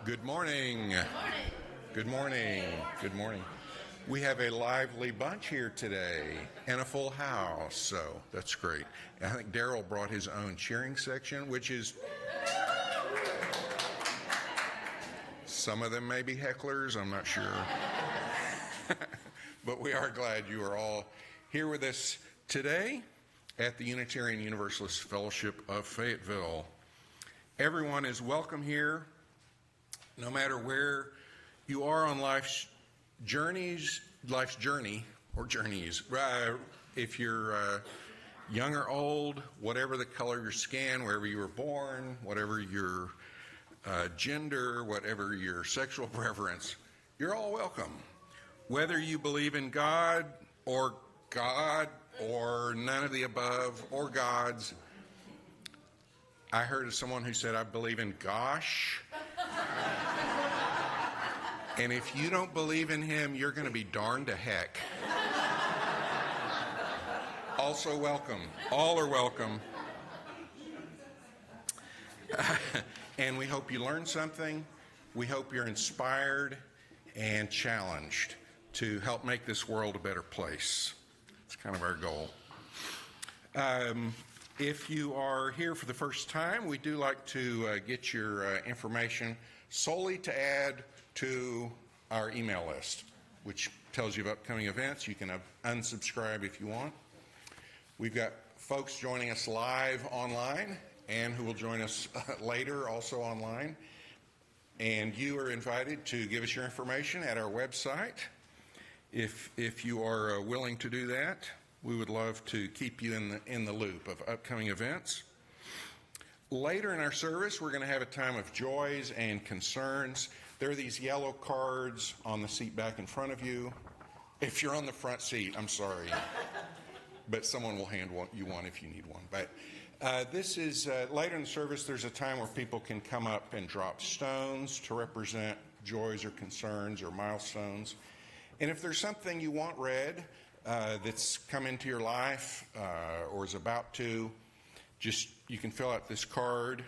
Good morning. Good morning. Good morning. We have a lively bunch here today and a full house, so that's great. I think Darrel brought his own cheering section, which is some of them may be hecklers, I'm not sure. But we are glad you are all here with us today. at the Unitarian Universalist Fellowship of Fayetteville. Everyone is welcome here, no matter where you are on life's journey, or journeys. If you're young or old, whatever the color of your skin, wherever you were born, whatever your gender, whatever your sexual preference, you're all welcome. Whether you believe in God or none of the above or gods. I heard of someone who said, I believe in gosh. And if you don't believe in him, you're going to be darned to heck. Also welcome. All are welcome. And we hope you learned something. We hope you're inspired and challenged to help make this world a better place. It's kind of our goal. If you are here for the first time, we do like to get your information solely to add to our email list, which tells you of upcoming events. You can unsubscribe if you want. We've got folks joining us live online and who will join us later also online. And you are invited to give us your information at our website. If you are willing to do that, we would love to keep you in the loop of upcoming events. Later in our service, we're going to have a time of joys and concerns. There are these yellow cards on the seat back in front of you. If you're on the front seat, I'm sorry, but someone will hand you one if you need one. But this is later in the service. There's a time where people can come up and drop stones to represent joys or concerns or milestones. And if there's something you want read that's come into your life or is about to, just you can fill out this card,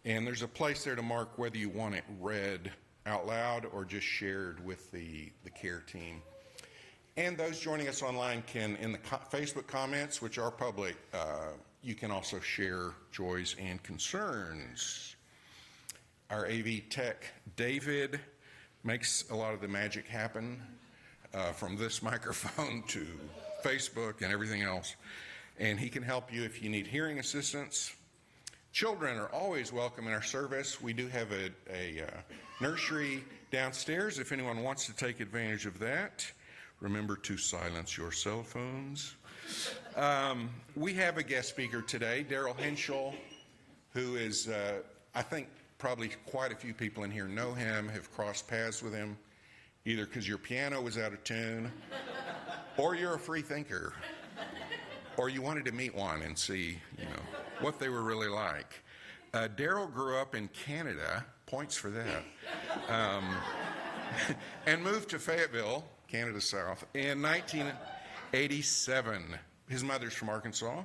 and there's a place there to mark whether you want it read out loud or just shared with the care team. And those joining us online can, in the Facebook comments, which are public, you can also share joys and concerns. Our AV tech, David, makes a lot of the magic happen. From this microphone to Facebook and everything else. And he can help you if you need hearing assistance. Children are always welcome in our service. We do have a nursery downstairs if anyone wants to take advantage of that. Remember to silence your cell phones. We have a guest speaker today, Darrel Henschell, who is, I think probably quite a few people in here know him, have crossed paths with him. Either because your piano was out of tune, or you're a free thinker, or you wanted to meet one and see, what they were really like. Darrel grew up in Canada, points for that, and moved to Fayetteville, Canada South, in 1987. His mother's from Arkansas.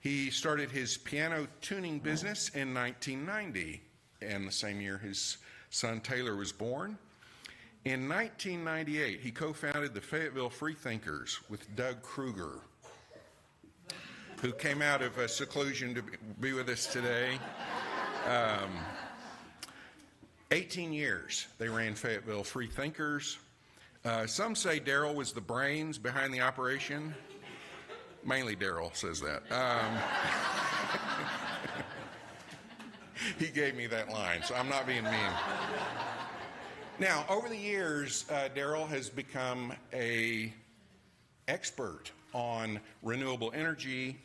He started his piano tuning business in 1990, and the same year his son Taylor was born. In 1998, he co-founded the Fayetteville Freethinkers with Doug Kruger, who came out of seclusion to be with us today. 18 years they ran Fayetteville Freethinkers. Some say Darrel was the brains behind the operation. Mainly Darrel says that. He gave me that line, so I'm not being mean. Now, over the years, Darrel has become an expert on renewable energy,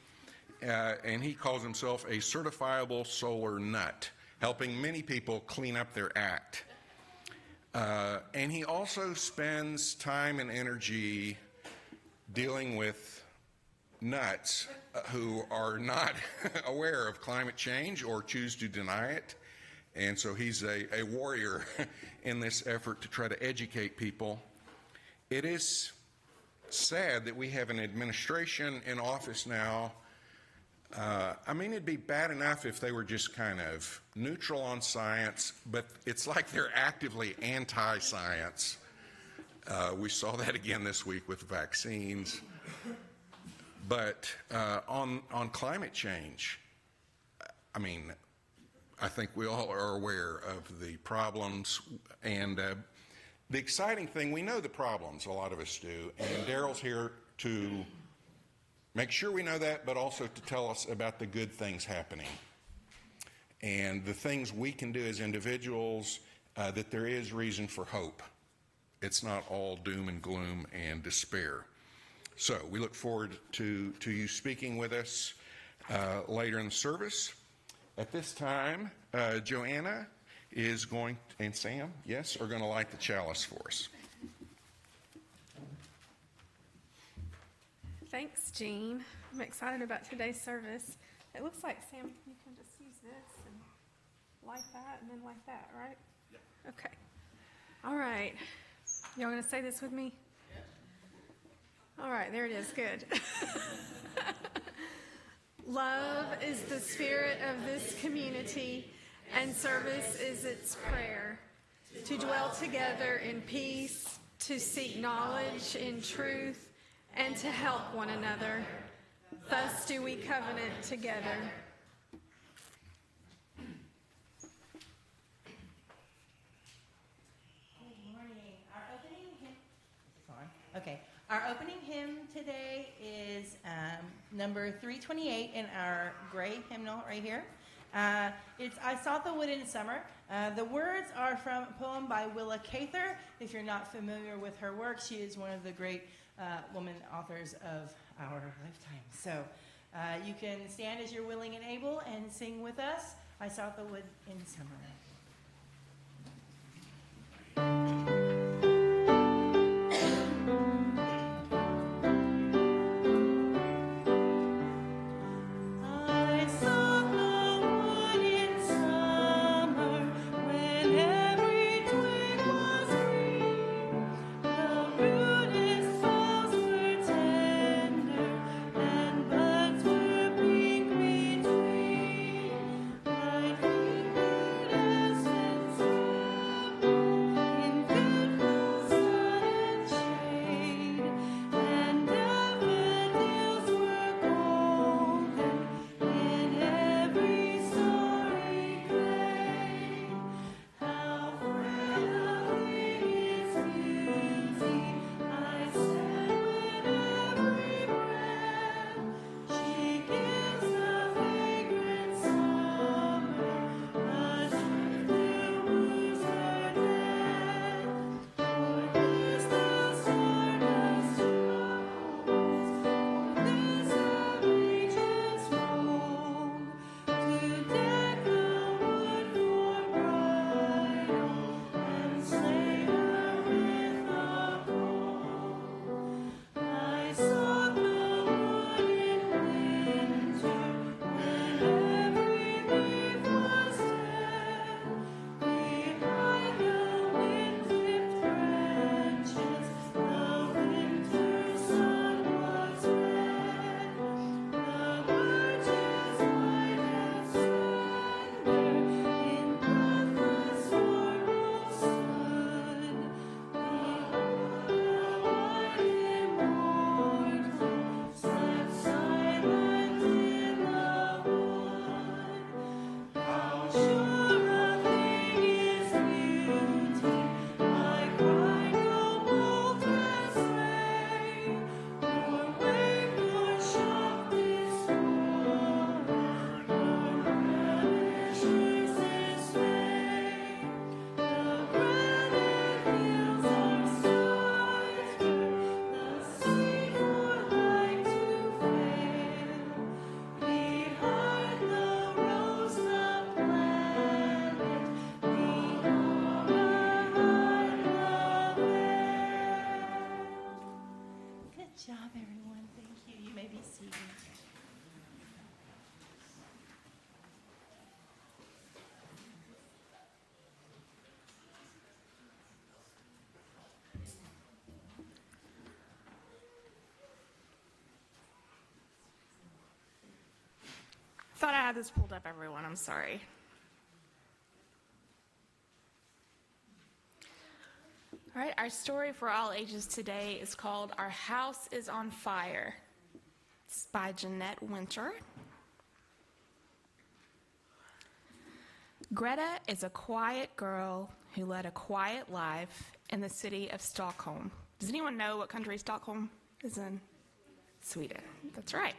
and he calls himself a certifiable solar nut, helping many people clean up their act. And he also spends time and energy dealing with nuts who are not aware of climate change or choose to deny it. And so he's a warrior in this effort to try to educate people. It is sad that we have an administration in office now. It'd be bad enough if they were just kind of neutral on science, but it's like they're actively anti-science. We saw that again this week with vaccines. But on climate change, I think we all are aware of the problems, and the exciting thing, we know the problems, a lot of us do, and Darrel's here to Make sure we know that, but also to tell us about the good things happening and the things we can do as individuals, that there is reason for hope. It's not all doom and gloom and despair. So we look forward to you speaking with us later in the service. At this time, Joanna is going, and Sam, yes, are going to light the chalice for us. Thanks, Jean. I'm excited about today's service. It looks like, Sam, you can just use this and light that and then light that, right? Yeah. Okay. All right. Y'all going to say this with me? Yeah. All right, there it is. Good. Love is the spirit of this community, and service is its prayer. To dwell together in peace, to seek knowledge in truth, and to help one another. Thus do we covenant together. Good morning. Our opening hymn. Is this on? Okay. Our opening hymn today is number 328 in our gray hymnal right here. It's I Sought the Wood in Summer. The words are from a poem by Willa Cather. If you're not familiar with her work, she is one of the great woman authors of our lifetime. So you can stand as you're willing and able and sing with us, I Sought the Wood in Summer. Thought I had this pulled up, everyone. I'm sorry. All right, our story for all ages today is called Our House is on Fire. It's by Jeanette Winter. Greta is a quiet girl who led a quiet life in the city of Stockholm. Does anyone know what country Stockholm is in? Sweden. That's right.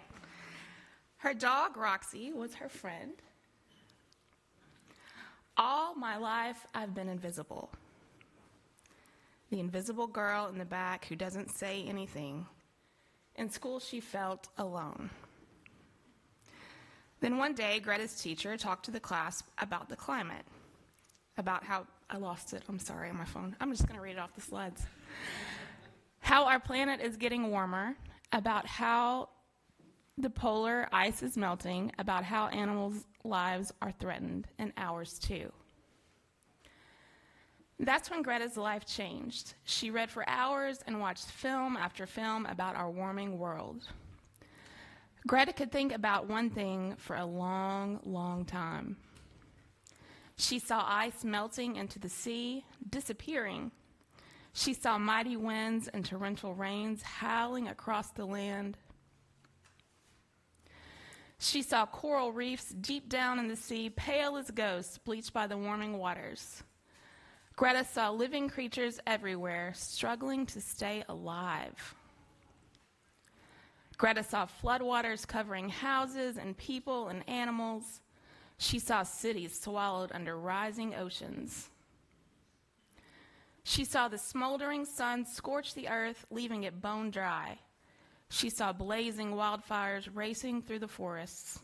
Her dog, Roxy, was her friend. All my life, I've been invisible. The invisible girl in the back who doesn't say anything. In school, she felt alone. Then one day, Greta's teacher talked to the class about the climate, about how, I lost it, I'm sorry, on my phone. I'm just going to read it off the slides. How our planet is getting warmer, about how the polar ice is melting, about how animals' lives are threatened, and ours too. That's when Greta's life changed. She read for hours and watched film after film about our warming world. Greta could think about one thing for a long, long time. She saw ice melting into the sea, disappearing. She saw mighty winds and torrential rains howling across the land. She saw coral reefs deep down in the sea, pale as ghosts, bleached by the warming waters. Greta saw living creatures everywhere, struggling to stay alive. Greta saw floodwaters covering houses and people and animals. She saw cities swallowed under rising oceans. She saw the smoldering sun scorch the earth, leaving it bone dry. She saw blazing wildfires racing through the forests.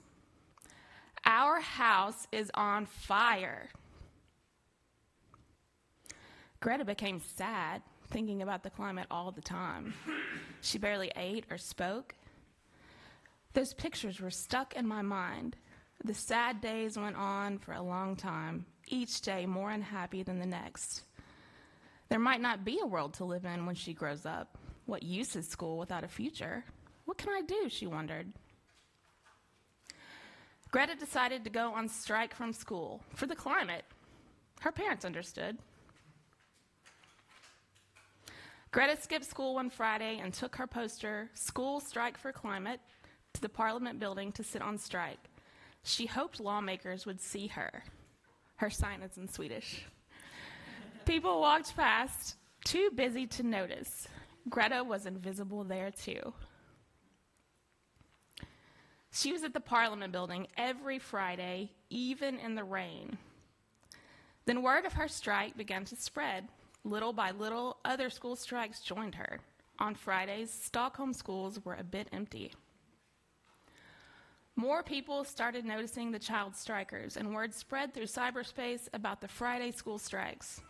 Our house is on fire. Greta became sad, thinking about the climate all the time. She barely ate or spoke. Those pictures were stuck in my mind. The sad days went on for a long time, each day more unhappy than the next. There might not be a world to live in when she grows up. What use is school without a future? What can I do, she wondered. Greta decided to go on strike from school for the climate. Her parents understood. Greta skipped school one Friday and took her poster, "School Strike for Climate," to the Parliament building to sit on strike. She hoped lawmakers would see her. Her sign is in Swedish. People walked past, too busy to notice. Greta was invisible there too. She was at the Parliament building every Friday, even in the rain. Then word of her strike began to spread. Little by little, other school strikes joined her. On Fridays, Stockholm schools were a bit empty. More people started noticing the child strikers, and word spread through cyberspace about the Friday school strikes.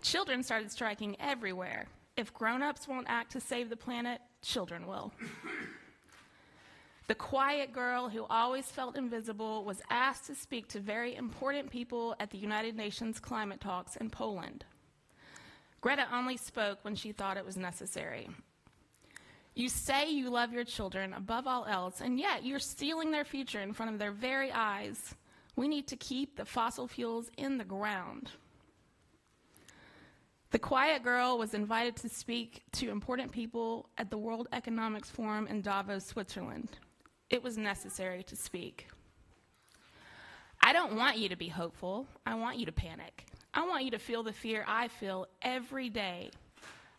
Children started striking everywhere. If grown-ups won't act to save the planet, children will. The quiet girl who always felt invisible was asked to speak to very important people at the United Nations climate talks in Poland. Greta only spoke when she thought it was necessary. You say you love your children above all else, and yet you're stealing their future in front of their very eyes. We need to keep the fossil fuels in the ground. The quiet girl was invited to speak to important people at the World Economics Forum in Davos, Switzerland. It was necessary to speak. I don't want you to be hopeful. I want you to panic. I want you to feel the fear I feel every day.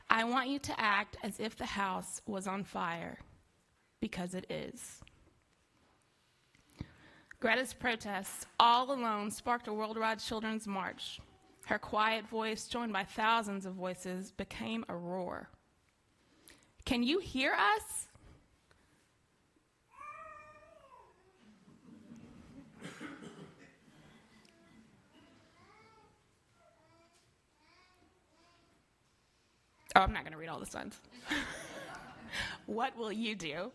I want you to act as if the house was on fire, because it is. Greta's protests, all alone, sparked a worldwide children's march. Her quiet voice, joined by thousands of voices, became a roar. Can you hear us? Oh, I'm not going to read all the signs. What will you do?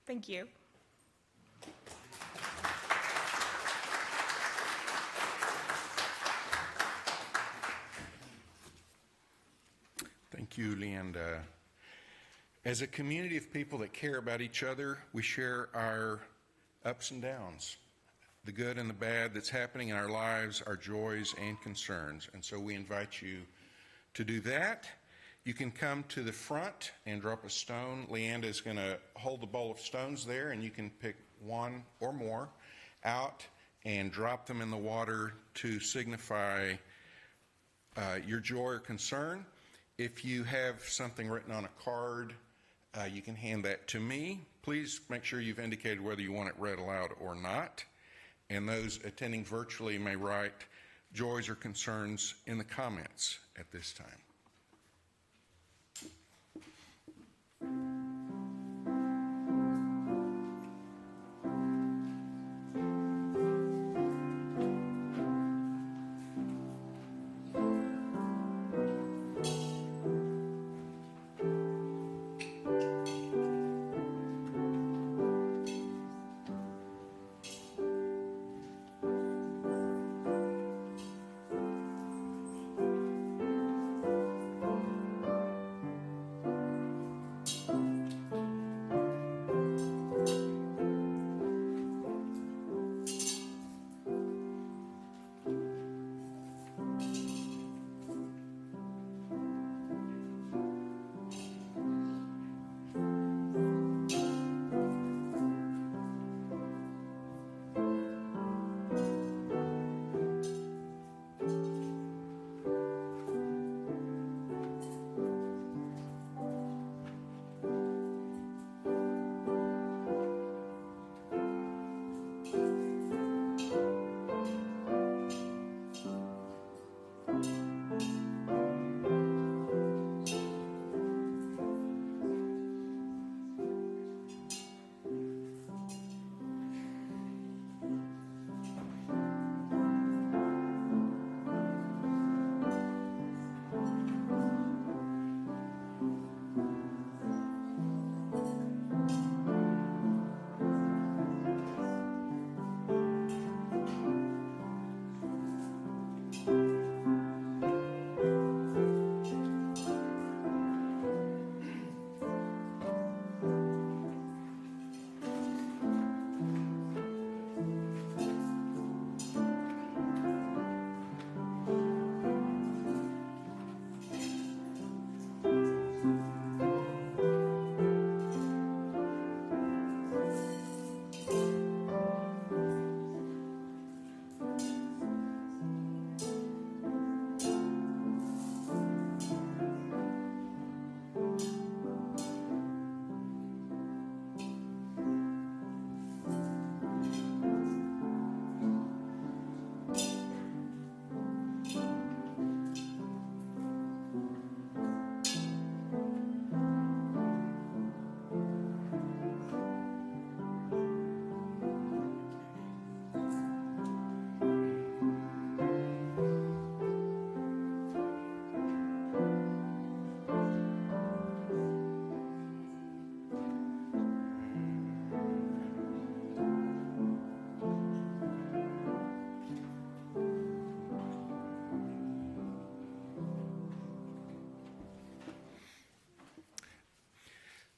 Thank you. Thank you, Leanda. As a community of people that care about each other, we share our ups and downs, the good and the bad that's happening in our lives, our joys and concerns. And so we invite you to do that. You can come to the front and drop a stone. Leanda is going to hold the bowl of stones there, and you can pick one or more out and drop them in the water to signify your joy or concern. If you have something written on a card You can hand that to me. Please make sure you've indicated whether you want it read aloud or not. And those attending virtually may write joys or concerns in the comments at this time.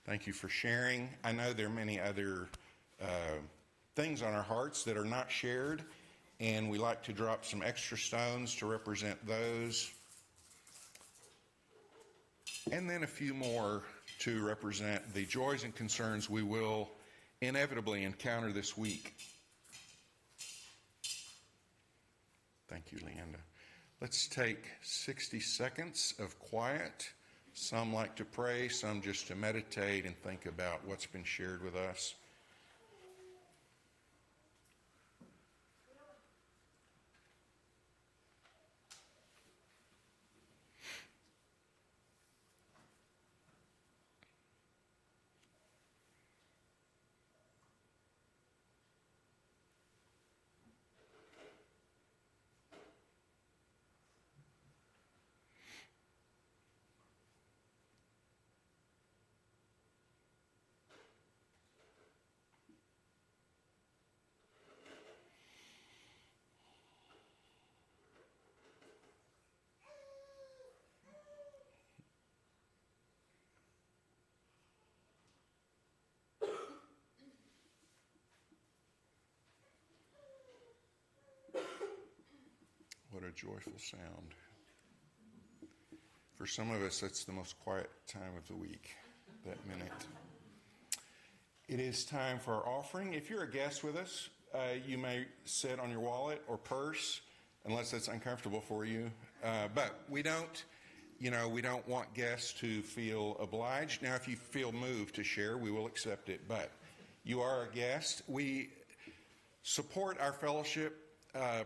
Thank you for sharing. I know there are many other things on our hearts that are not shared, and we like to drop some extra stones to represent those, and then a few more to represent the joys and concerns we will inevitably encounter this week. Thank you, Leanda. Let's take 60 seconds of quiet. Some like to pray, some just to meditate and think about what's been shared with us. What a joyful sound. For some of us, that's the most quiet time of the week, that minute. It is time for our offering. If you're a guest with us, you may sit on your wallet or purse, unless that's uncomfortable for you. But You know, we don't want guests to feel obliged. Now, if you feel moved to share, we will accept it, but you are a guest. We support our fellowship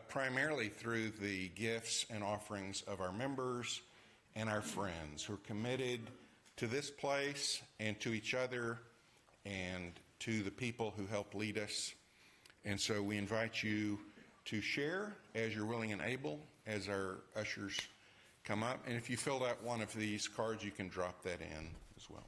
primarily through the gifts and offerings of our members and our friends who are committed to this place and to each other and to the people who help lead us. And so we invite you to share as you're willing and able as our ushers come up. And if you filled out one of these cards, you can drop that in as well.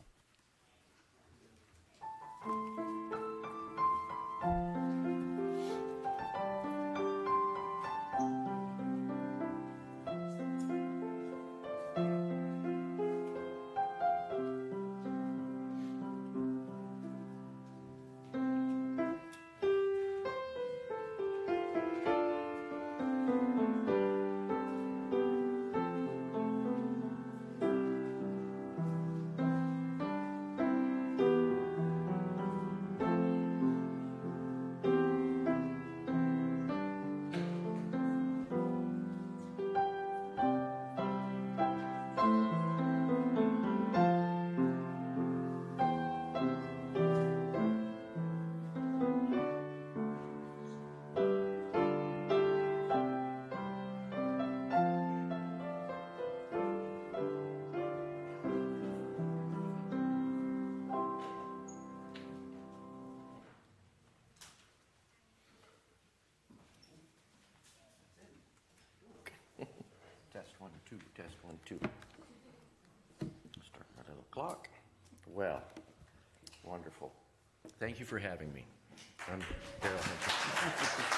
Test 1, 2, test 1, 2. Start that little clock. Well, wonderful. Thank you for having me. I'm Darrel Henschell.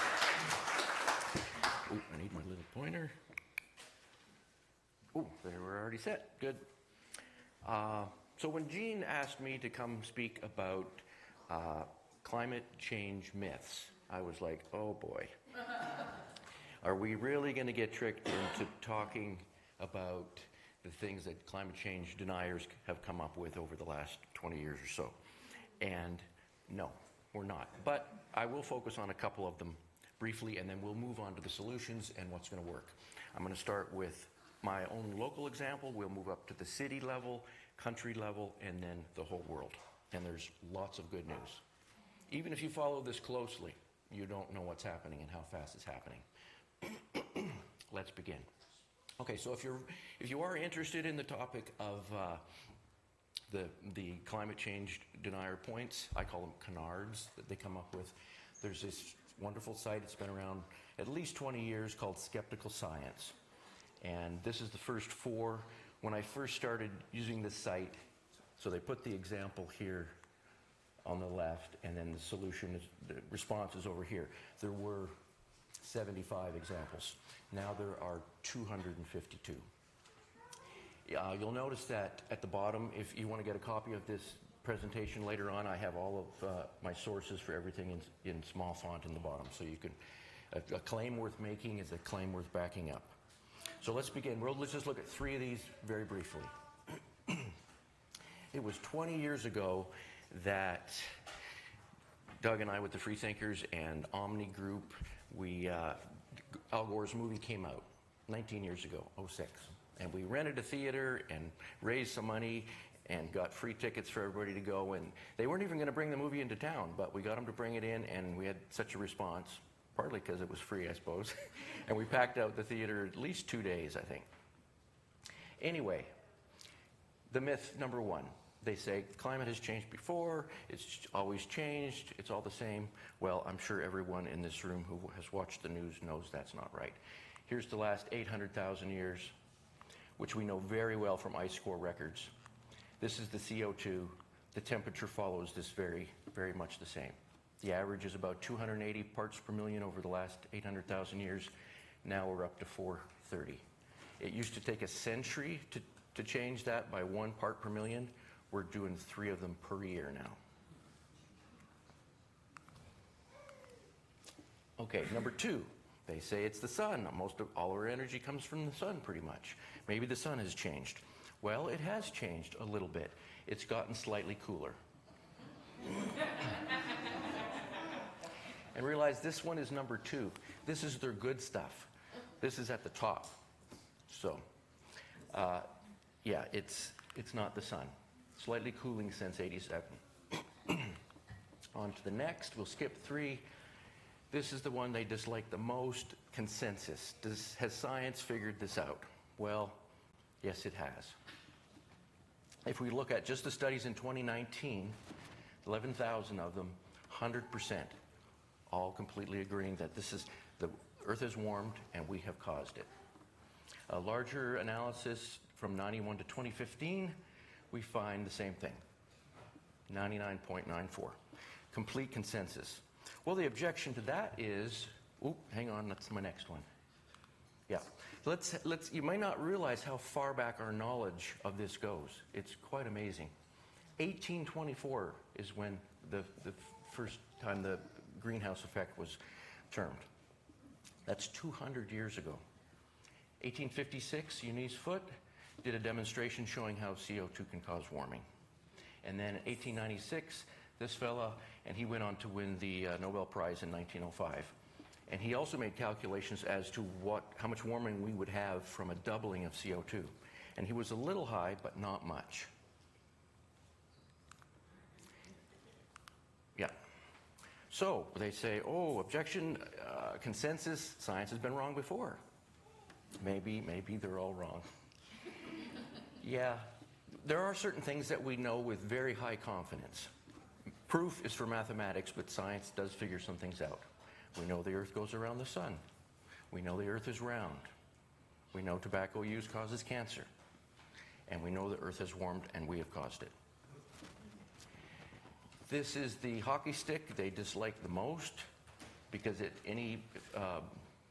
Ooh, I need my little pointer. Ooh, they were already set. Good. So when Jean asked me to come speak about climate change myths, I was like, oh boy. Are we really going to get tricked into talking about the things that climate change deniers have come up with over the last 20 years or so? And no, we're not. But I will focus on a couple of them briefly, and then we'll move on to the solutions and what's going to work. I'm going to start with my own local example. We'll move up to the city level, country level, and then the whole world. And there's lots of good news. Even if you follow this closely, you don't know what's happening and how fast it's happening. Let's begin. Okay, so if you are interested in the topic of the climate change denier points, I call them canards that they come up with. There's this wonderful site, it's been around at least 20 years, called Skeptical Science. And this is the first 4. When I first started using this site, so they put the example here on the left, and then the solution, the response is over here. There were 75 examples. Now there are 252. You'll notice that at the bottom, if you want to get a copy of this presentation later on, I have all of my sources for everything in small font in the bottom. So you can, a claim worth making is a claim worth backing up. So let's begin. Let's just look at 3 of these very briefly. It was 20 years ago that Doug and I with the Freethinkers and Omni Group, Al Gore's movie came out 19 years ago, 06. And we rented a theater and raised some money and got free tickets for everybody to go. And they weren't even going to bring the movie into town, but we got them to bring it in, and we had such a response, partly because it was free, I suppose. And we packed out the theater at least 2 days, I think. Anyway, the myth number 1. They say climate has changed before, it's always changed, it's all the same. Well, I'm sure everyone in this room who has watched the news knows that's not right. Here's the last 800,000 years, which we know very well from ice core records. This is the CO2. The temperature follows this very, very much the same. The average is about 280 parts per million over the last 800,000 years. Now we're up to 430. It used to take a century to change that by 1 part per million. We're doing 3 of them per year now. Okay, number 2. They say it's the sun. Most of all our energy comes from the sun, pretty much. Maybe the sun has changed. Well, it has changed a little bit. It's gotten slightly cooler. And realize this one is number 2. This is their good stuff. This is at the top. So, yeah, it's not the sun. Slightly cooling since 87. On to the next. We'll skip 3. This is the one they dislike the most, consensus. Has science figured this out? Well, yes, it has. If we look at just the studies in 2019, 11,000 of them, 100%, all completely agreeing that the Earth has warmed and we have caused it. A larger analysis from 91 to 2015, we find the same thing, 99.94. Complete consensus. Well, the objection to that is, hang on, that's my next one. Yeah, you might not realize how far back our knowledge of this goes. It's quite amazing. 1824 is when the first time the greenhouse effect was termed. That's 200 years ago. 1856, Eunice Foote did a demonstration showing how CO2 can cause warming. And then in 1896, this fella, and he went on to win the Nobel Prize in 1905. And he also made calculations as to how much warming we would have from a doubling of CO2. And he was a little high, but not much. Yeah. So they say, objection, consensus, science has been wrong before. Maybe they're all wrong. Yeah, there are certain things that we know with very high confidence. Proof is for mathematics, but science does figure some things out. We know the Earth goes around the sun. We know the Earth is round. We know tobacco use causes cancer. And we know the Earth has warmed and we have caused it. This is the hockey stick they dislike the most because any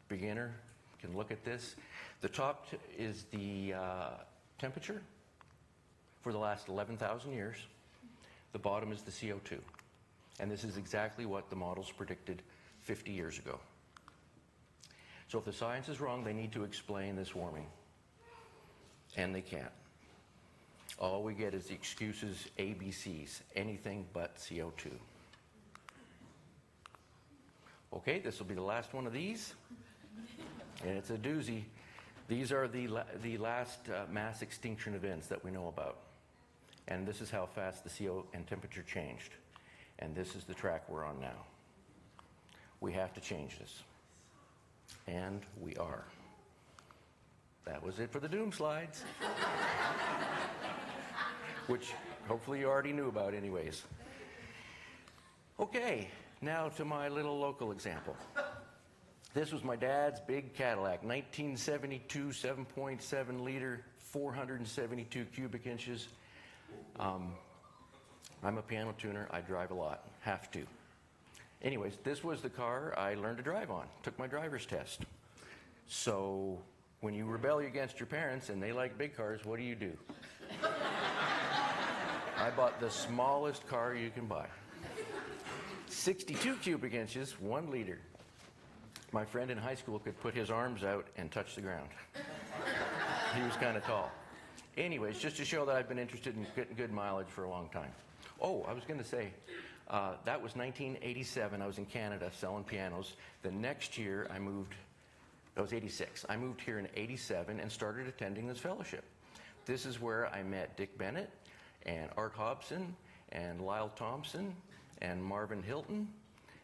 beginner can look at this. The top is the temperature for the last 11,000 years. The bottom is the CO2. And this is exactly what the models predicted 50 years ago. So if the science is wrong, they need to explain this warming. And they can't. All we get is the excuses, ABCs, anything but CO2. Okay, this will be the last one of these. And it's a doozy. These are the last mass extinction events that we know about. And this is how fast the CO and temperature changed. And this is the track we're on now. We have to change this. And we are. That was it for the doom slides. Which hopefully you already knew about anyways. Okay, now to my little local example. This was my dad's big Cadillac, 1972, 7.7 liter, 472 cubic inches. I'm a piano tuner. I drive a lot. Have to. Anyways, this was the car I learned to drive on. Took my driver's test. So when you rebel against your parents and they like big cars, what do? I bought the smallest car you can buy. 62 cubic inches, 1 liter. My friend in high school could put his arms out and touch the ground. He was kind of tall. Anyways, just to show that I've been interested in getting good mileage for a long time. Oh, I was going to say, that was 1987. I was in Canada selling pianos. The next year I moved, that was 86. I moved here in 87 and started attending this fellowship. This is where I met Dick Bennett and Art Hobson and Lyle Thompson and Marvin Hilton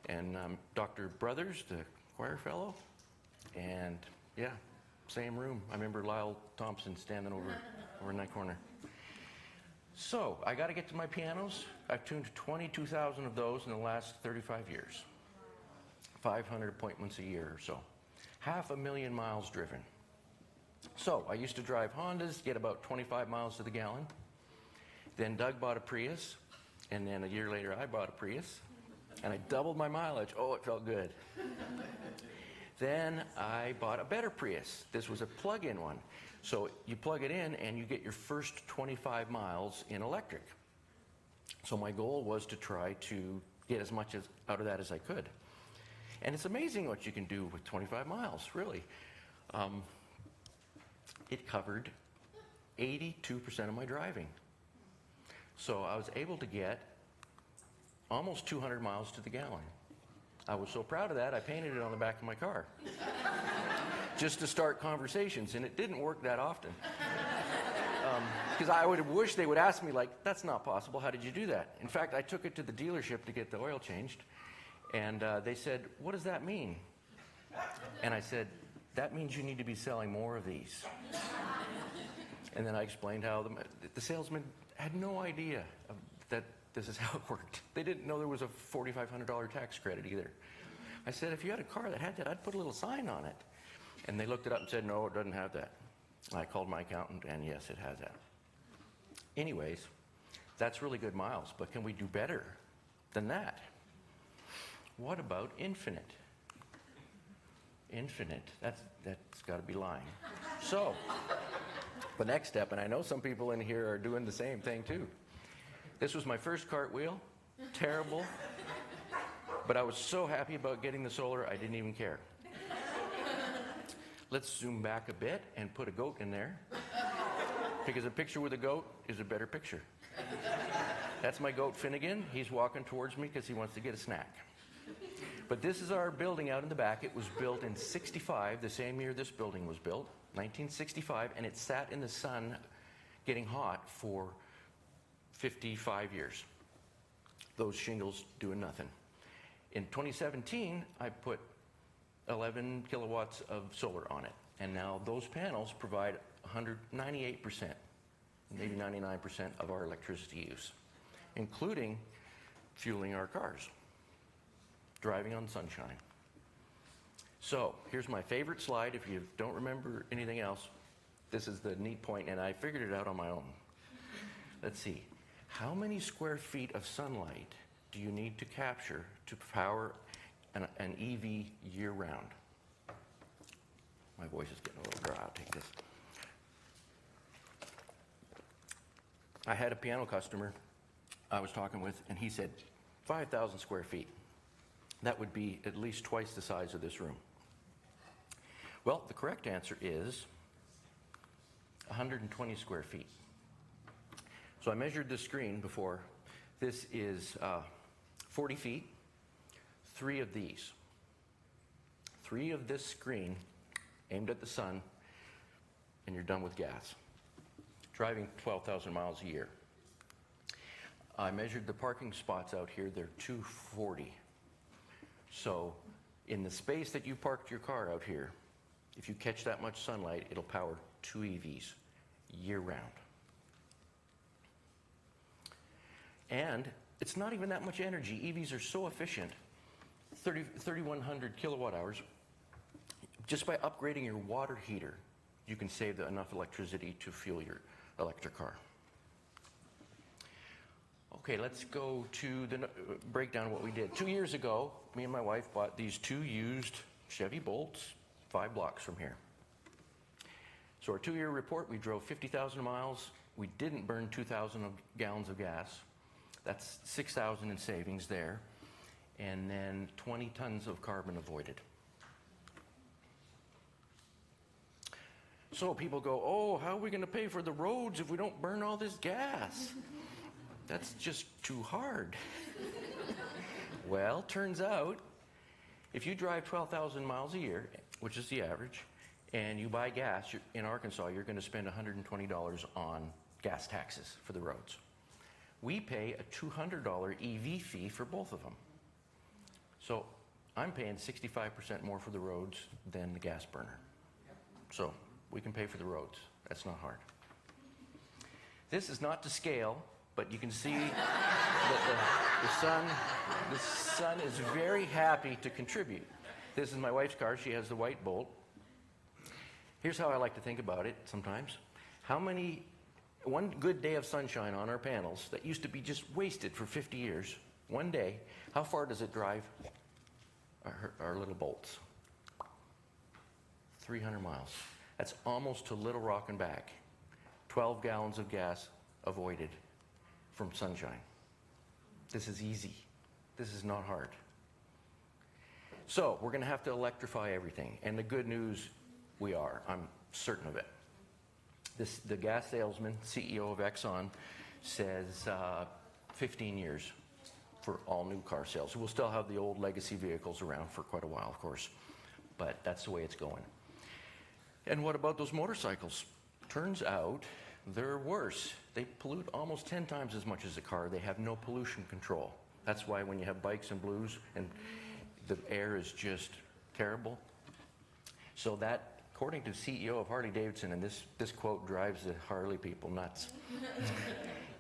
and Dr. Brothers, the choir fellow. And yeah, same room. I remember Lyle Thompson standing over in that corner. So I got to get to my pianos. I've tuned 22,000 of those in the last 35 years. 500 appointments a year or so. 500,000 miles driven. So I used to drive Hondas, get about 25 miles to the gallon. Then Doug bought a Prius, and then a year later I bought a Prius, and I doubled my mileage. Oh, it felt good. Then I bought a better Prius. This was a plug-in one. So you plug it in and you get your first 25 miles in electric. So my goal was to try to get as much out of that as I could. And it's amazing what you can do with 25 miles, really. It covered 82% of my driving. So I was able to get almost 200 miles to the gallon. I was so proud of that, I painted it on the back of my car. Just to start conversations, and it didn't work that often. Because I would have wished they would ask me, like, that's not possible. How did you do that? In fact, I took it to the dealership to get the oil changed. And they said, what does that mean? And I said, that means you need to be selling more of these. And then I explained how the salesman had no idea that this is how it worked. They didn't know there was a $4,500 tax credit either. I said, if you had a car that had that, I'd put a little sign on it. And they looked it up and said, no, it doesn't have that. I called my accountant, and yes, it has that. Anyways, that's really good miles, but can we do better than that? What about infinite? Infinite, that's got to be lying. So, the next step, and I know some people in here are doing the same thing too. This was my first cartwheel, terrible, but I was so happy about getting the solar, I didn't even care. Let's zoom back a bit and put a goat in there, because a picture with a goat is a better picture. That's my goat Finnegan. He's walking towards me because he wants to get a snack. But this is our building out in the back. It was built in '65, the same year this building was built, 1965, and it sat in the sun getting hot for 55 years. Those shingles doing nothing. In 2017, I put 11 kilowatts of solar on it, and now those panels provide 98%, maybe 99% of our electricity use, including fueling our cars, driving on sunshine. So here's my favorite slide. If you don't remember anything else, this is the neat point, and I figured it out on my own. Let's see. How many square feet of sunlight do you need to capture to power an EV year-round? My voice is getting a little dry. I'll take this. I had a piano customer I was talking with, and he said 5,000 square feet. That would be at least twice the size of this room. Well, the correct answer is 120 square feet. So I measured this screen before. This is 40 feet, 3 of these. 3 of this screen aimed at the sun, and you're done with gas. Driving 12,000 miles a year. I measured the parking spots out here. They're 240. So in the space that you parked your car out here, if you catch that much sunlight, it'll power 2 EVs year-round. And it's not even that much energy. EVs are so efficient, 3,100 kilowatt hours. Just by upgrading your water heater, you can save enough electricity to fuel your electric car. Okay, let's go to the breakdown of what we did. 2 years ago, me and my wife bought these 2 used Chevy Bolts 5 blocks from here. So our 2-year report, we drove 50,000 miles. We didn't burn 2,000 gallons of gas. That's 6,000 in savings there. And then 20 tons of carbon avoided. So people go, oh, how are we going to pay for the roads if we don't burn all this gas? That's just too hard. Well, turns out, if you drive 12,000 miles a year, which is the average, and you buy gas in Arkansas, you're going to spend $120 on gas taxes for the roads. We pay a $200 EV fee for both of them. So I'm paying 65% more for the roads than the gas burner. So we can pay for the roads. That's not hard. This is not to scale, but you can see that the sun is very happy to contribute. This is my wife's car. She has the white Bolt. Here's how I like to think about it sometimes. One good day of sunshine on our panels that used to be just wasted for 50 years, one day, how far does it drive our little Bolts? 300 miles. That's almost to Little Rock and back. 12 gallons of gas avoided from sunshine. This is easy. This is not hard. So we're going to have to electrify everything. And the good news, we are. I'm certain of it. The gas salesman, CEO of Exxon, says 15 years for all new car sales. We'll still have the old legacy vehicles around for quite a while, of course. But that's the way it's going. And what about those motorcycles? Turns out they're worse. They pollute almost 10 times as much as a car. They have no pollution control. That's why when you have bikes and blues and the air is just terrible. So that, according to CEO of Harley-Davidson, and this quote drives the Harley people nuts,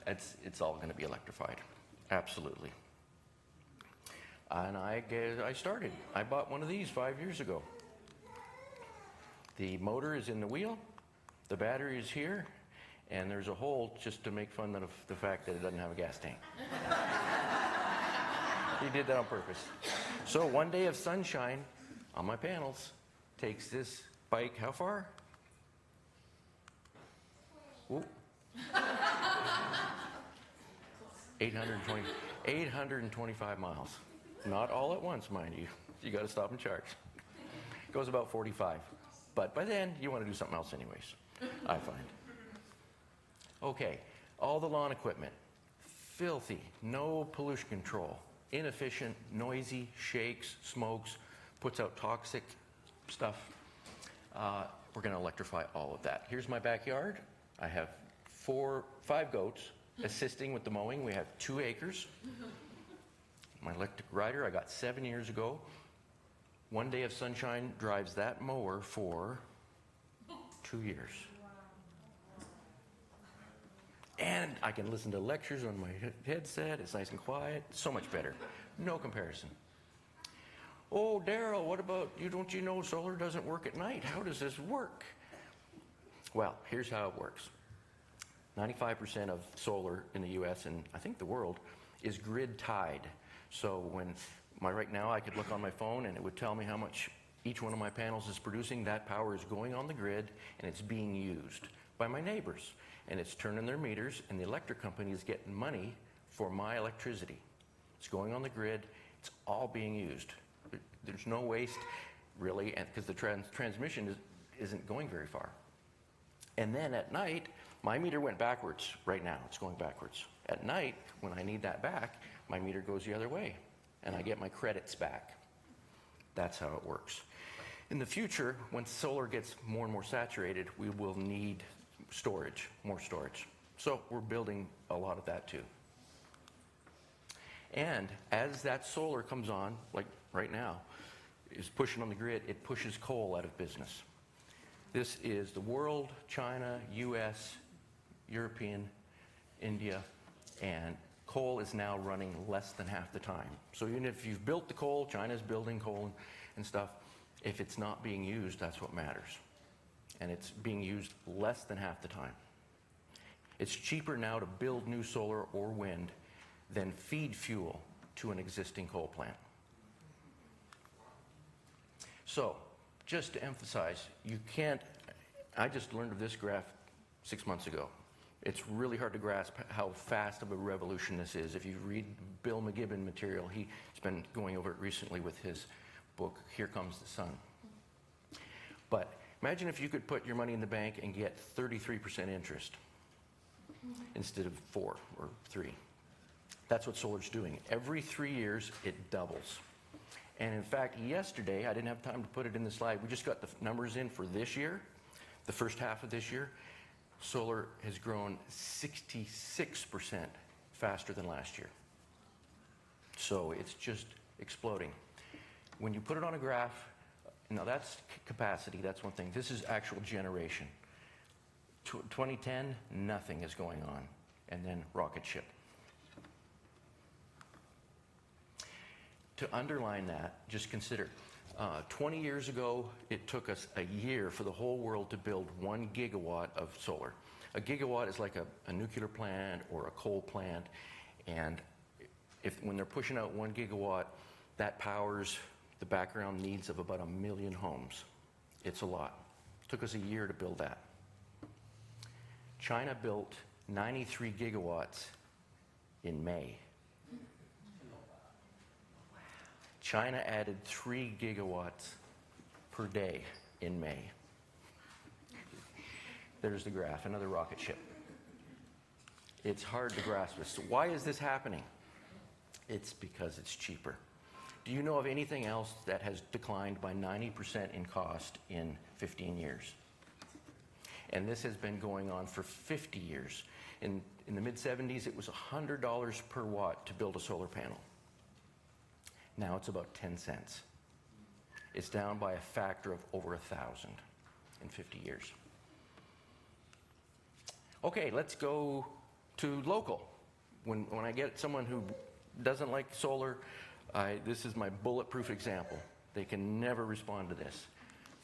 it's all going to be electrified. Absolutely. And I started. I bought one of these 5 years ago. The motor is in the wheel, the battery is here, and there's a hole just to make fun of the fact that it doesn't have a gas tank. He did that on purpose. So one day of sunshine on my panels takes this bike how far? Whoop. 825 miles. Not all at once, mind you. You got to stop and charge. It goes about 45. But by then, you want to do something else anyways, I find. Okay, all the lawn equipment. Filthy, no pollution control. Inefficient, noisy, shakes, smokes, puts out toxic stuff. We're going to electrify all of that. Here's my backyard. I have 5 goats assisting with the mowing. We have 2 acres. My electric rider I got 7 years ago. One day of sunshine drives that mower for 2 years. And I can listen to lectures on my headset. It's nice and quiet. So much better. No comparison. Oh, Darrell, what about you? Don't you know solar doesn't work at night? How does this work? Well, here's how it works. 95% of solar in the U.S. and I think the world is grid tied. So right now I could look on my phone and it would tell me how much each one of my panels is producing. That power is going on the grid and it's being used by my neighbors. And it's turning their meters and the electric company is getting money for my electricity. It's going on the grid. It's all being used. There's no waste, really, because the transmission isn't going very far. And then at night, my meter went backwards. Right now, it's going backwards. At night, when I need that back, my meter goes the other way, and I get my credits back. That's how it works. In the future, when solar gets more and more saturated, we will need storage, more storage. So we're building a lot of that too. And as that solar comes on, like right now, is pushing on the grid, it pushes coal out of business. This is the world, China, US, European, India, and coal is now running less than half the time. So even if you've built the coal, China's building coal and stuff, if it's not being used, that's what matters. And it's being used less than half the time. It's cheaper now to build new solar or wind than feed fuel to an existing coal plant. So, just to emphasize, you can't, I just learned of this graph 6 months ago. It's really hard to grasp how fast of a revolution this is. If you read Bill McGibbon material, he's been going over it recently with his book, Here Comes the Sun. But imagine if you could put your money in the bank and get 33% interest instead of 4 or 3. That's what solar's doing. Every 3 years, it doubles. And in fact, yesterday, I didn't have time to put it in the slide. We just got the numbers in for this year, the first half of this year. Solar has grown 66% faster than last year. So it's just exploding. When you put it on a graph, now that's capacity, that's one thing. This is actual generation. 2010, nothing is going on. And then rocket ship. To underline that, just consider, 20 years ago, it took us a year for the whole world to build 1 gigawatt of solar. A gigawatt is like a nuclear plant or a coal plant, and when they're pushing out 1 gigawatt, that powers the background needs of about 1 million homes. It's a lot. It took us a year to build that. China built 93 gigawatts in May. China added 3 gigawatts per day in May. There's the graph, another rocket ship. It's hard to grasp this. So why is this happening? It's because it's cheaper. Do you know of anything else that has declined by 90% in cost in 15 years? And this has been going on for 50 years. In the mid-70s, it was $100 per watt to build a solar panel. Now it's about 10 cents. It's down by a factor of over 1,000 in 50 years. Okay, let's go to local. When I get someone who doesn't like solar, this is my bulletproof example. They can never respond to this.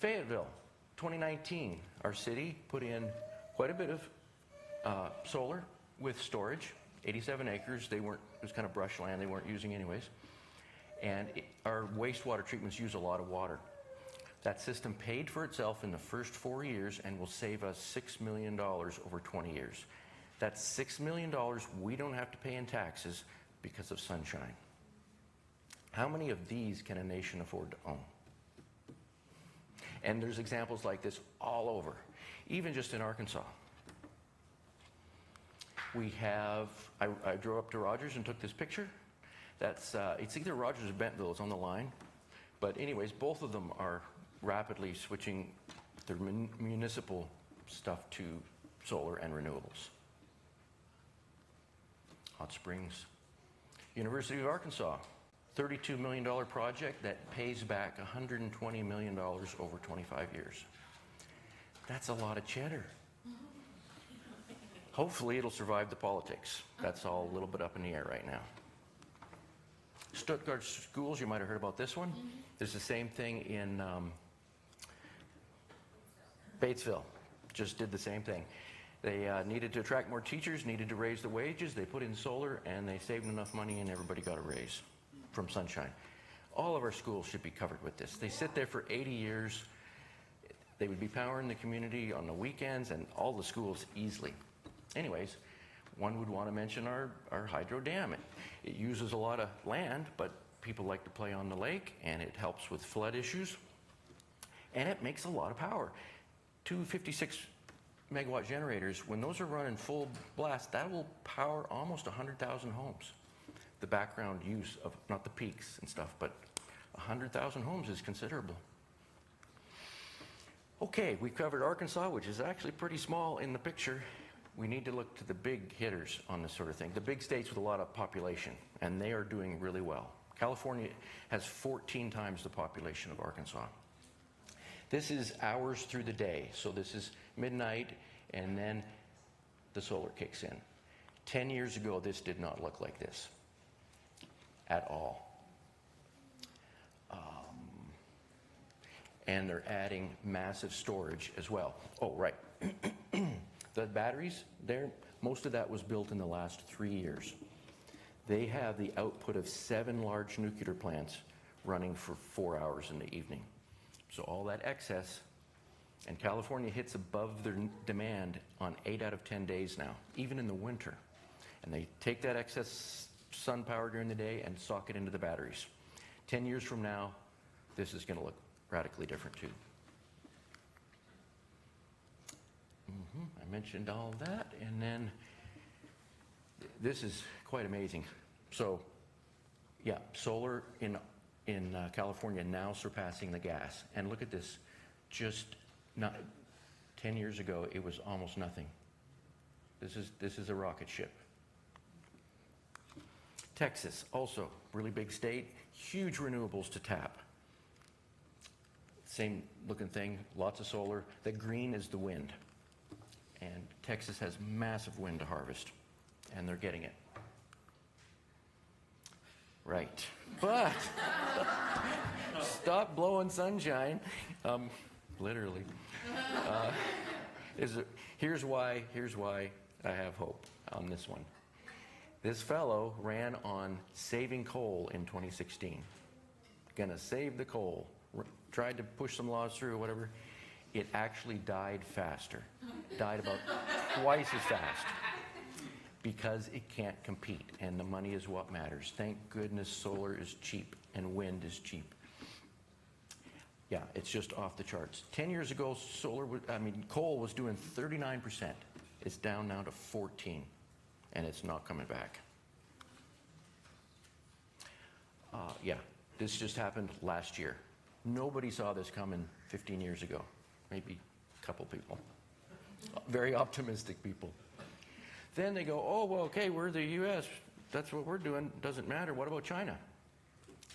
Fayetteville, 2019, our city put in quite a bit of solar with storage, 87 acres. It was kind of brush land they weren't using anyways. And our wastewater treatments use a lot of water. That system paid for itself in the first 4 years and will save us $6 million over 20 years. That's $6 million we don't have to pay in taxes because of sunshine. How many of these can a nation afford to own? And there's examples like this all over, even just in Arkansas. We have, I drove up to Rogers and took this picture. That's, it's either Rogers or Bentonville, it's on the line. But anyways, both of them are rapidly switching their municipal stuff to solar and renewables. Hot Springs. University of Arkansas, $32 million project that pays back $120 million over 25 years. That's a lot of cheddar. Hopefully it'll survive the politics. That's all a little bit up in the air right now. Stuttgart schools, you might have heard about this one. There's the same thing in Batesville. Just did the same thing. They needed to attract more teachers, needed to raise the wages. They put in solar, and they saved enough money, and everybody got a raise from sunshine. All of our schools should be covered with this. They sit there for 80 years. They would be powering the community on the weekends and all the schools easily. Anyways, one would want to mention our hydro dam. It uses a lot of land, but people like to play on the lake, and it helps with flood issues. And it makes a lot of power. 2 56-megawatt generators, when those are running full blast, that will power almost 100,000 homes. The background use of, not the peaks and stuff, but 100,000 homes is considerable. Okay, we covered Arkansas, which is actually pretty small in the picture. We need to look to the big hitters on this sort of thing, the big states with a lot of population, and they are doing really well. California has 14 times the population of Arkansas. This is hours through the day, so this is midnight, and then the solar kicks in. 10 years ago, this did not look like this at all. And they're adding massive storage as well. Oh, right. The batteries, most of that was built in the last 3 years. They have the output of 7 large nuclear plants running for 4 hours in the evening. So all that excess, and California hits above their demand on 8 out of 10 days now, even in the winter. And they take that excess sun power during the day and sock it into the batteries. 10 years from now, this is going to look radically different too. I mentioned all that, and then this is quite amazing. So, yeah, solar in California now surpassing the gas. And look at this, just not 10 years ago, it was almost nothing. This is a rocket ship. Texas, also really big state, huge renewables to tap. Same looking thing, lots of solar. The green is the wind. And Texas has massive wind to harvest, and they're getting it. Right. But stop blowing sunshine, literally. Here's why I have hope on this one. This fellow ran on saving coal in 2016. Gonna save the coal. Tried to push some laws through or whatever. It actually died faster. Died about twice as fast. Because it can't compete, and the money is what matters. Thank goodness solar is cheap and wind is cheap. Yeah, it's just off the charts. 10 years ago, coal was doing 39%. It's down now to 14, and it's not coming back. Yeah, this just happened last year. Nobody saw this coming 15 years ago. Maybe a couple people. Very optimistic people. Then they go, oh, well, okay, we're the U.S. That's what we're doing. Doesn't matter. What about China?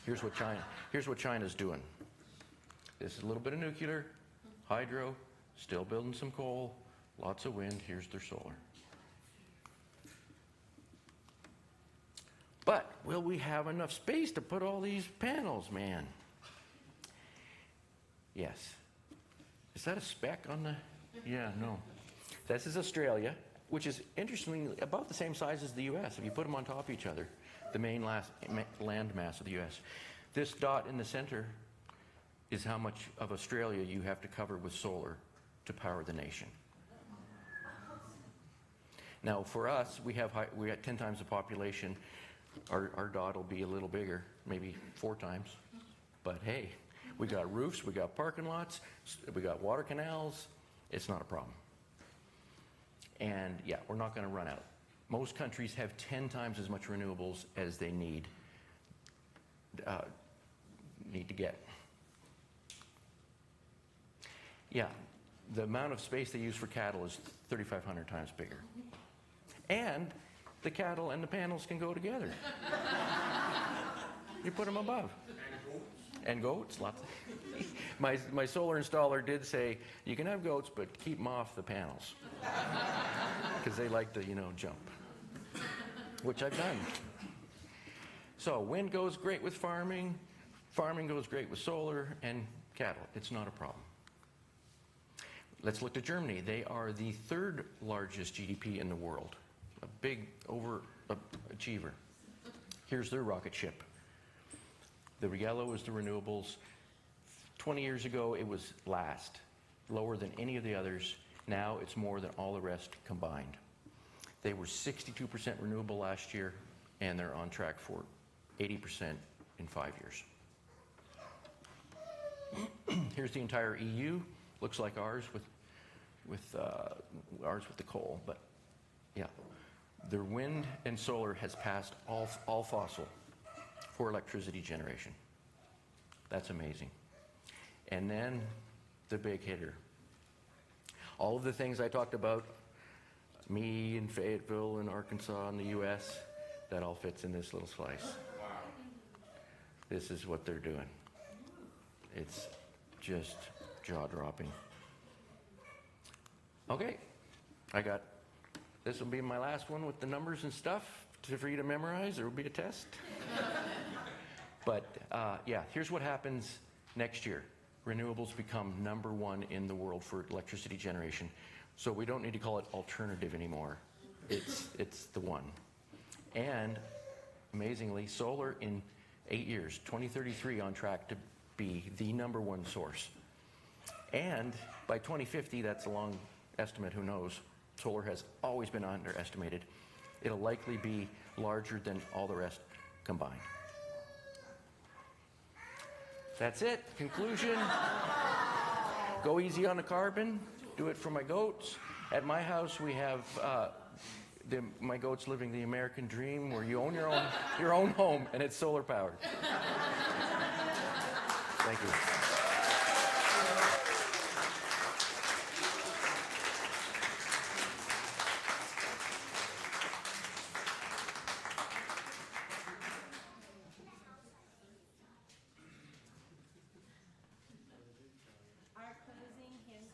Here's what China's doing. This is a little bit of nuclear, hydro, still building some coal, lots of wind. Here's their solar. But will we have enough space to put all these panels, man? Yes. Is that a speck on the... Yeah, no. This is Australia, which is interestingly about the same size as the U.S. if you put them on top of each other, the main land mass of the U.S. This dot in the center is how much of Australia you have to cover with solar to power the nation. Now, for us, we have 10 times the population. Our dot will be a little bigger, maybe 4 times. But hey, we got roofs, we got parking lots, we got water canals. It's not a problem. And yeah, we're not going to run out. Most countries have 10 times as much renewables as they need to get. Yeah, the amount of space they use for cattle is 3,500 times bigger. And the cattle and the panels can go together. You put them above. And goats, lots. My solar installer did say, you can have goats, but keep them off the panels. Because they like to, jump. Which I've done. So wind goes great with farming. Farming goes great with solar and cattle. It's not a problem. Let's look to Germany. They are the 3rd largest GDP in the world. A big overachiever. Here's their rocket ship. The yellow is the renewables. 20 years ago, it was last, lower than any of the others. Now it's more than all the rest combined. They were 62% renewable last year, and they're on track for 80% in 5 years. Here's the entire EU. Looks like ours with the coal, but yeah. Their wind and solar has passed all fossil for electricity generation. That's amazing. And then the big hitter. All of the things I talked about, me in Fayetteville and Arkansas and the U.S., that all fits in this little slice. Wow. This is what they're doing. It's just jaw-dropping. Okay, this will be my last one with the numbers and stuff for you to memorize. There will be a test. But yeah, here's what happens next year. Renewables become #1 in the world for electricity generation. So we don't need to call it alternative anymore. It's the one. And amazingly, solar in 8 years, 2033, on track to be the #1 source. And by 2050, that's a long estimate, who knows? Solar has always been underestimated. It'll likely be larger than all the rest combined. That's it. Conclusion. Go easy on the carbon. Do it for my goats. At my house, we have my goats living the American dream, where you own your own home, and it's solar powered. Thank you.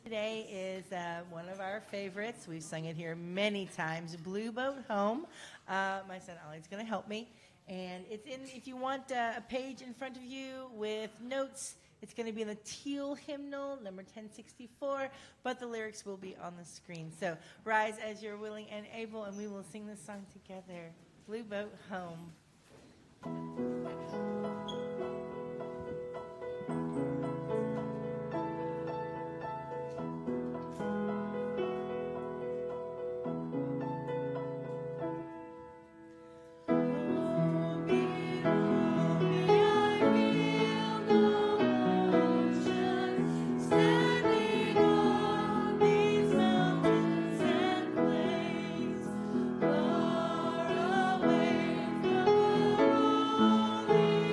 Today is one of our favorites. We've sung it here many times, Blue Boat Home. My son Ollie's going to help me. And it's in, if you want a page in front of you with notes, it's going to be in the teal hymnal, number 1064, but the lyrics will be on the screen. So rise as you're willing and able, and we will sing this song together. Blue Boat Home. Far away from the holy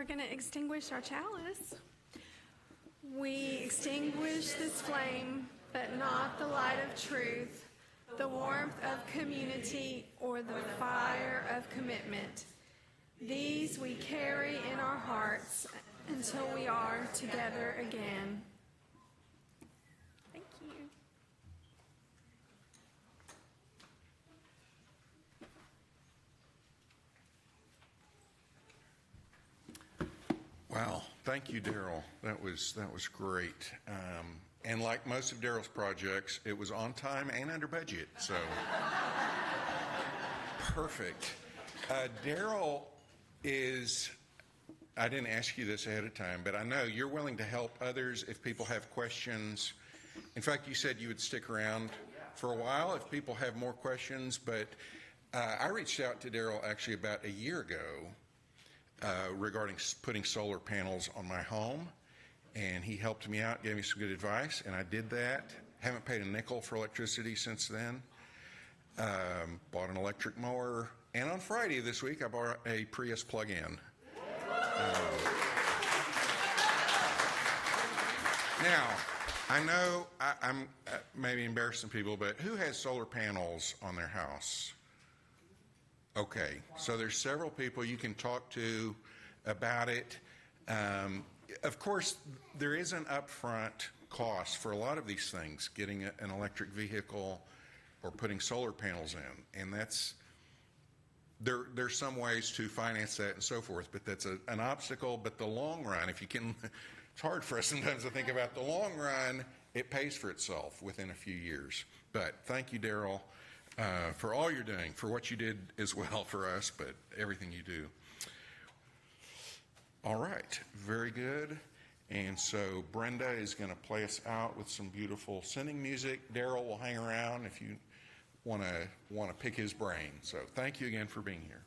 we're going to extinguish our chalice. We extinguish this flame, but not the light of truth, the warmth of community, or the fire of commitment. These we carry in our hearts until we are together again. Thank you. Wow, thank you, Darrel. That was great. And like most of Darrel's projects, it was on time and under budget, so perfect. Darrel is, I didn't ask you this ahead of time, but I know you're willing to help others if people have questions. In fact, you said you would stick around for a while if people have more questions, but I reached out to Darrel actually about a year ago regarding putting solar panels on my home, and he helped me out, gave me some good advice, and I did that. Haven't paid a nickel for electricity since then. Bought an electric mower, and on Friday this week I bought a Prius plug-in. Now, I know I'm maybe embarrassing people, but who has solar panels on their house? Okay, so there's several people you can talk to about it. Of course, there is an upfront cost for a lot of these things, getting an electric vehicle or putting solar panels in, and there's some ways to finance that and so forth, but that's an obstacle. But the long run, if you can, it's hard for us sometimes to think about the long run, it pays for itself within a few years. But thank you, Darrel, for all you're doing, for what you did as well for us, but everything you do. All right, very good. And so Brenda is going to play us out with some beautiful singing music. Darrel will hang around if you want to pick his brain. So thank you again for being here.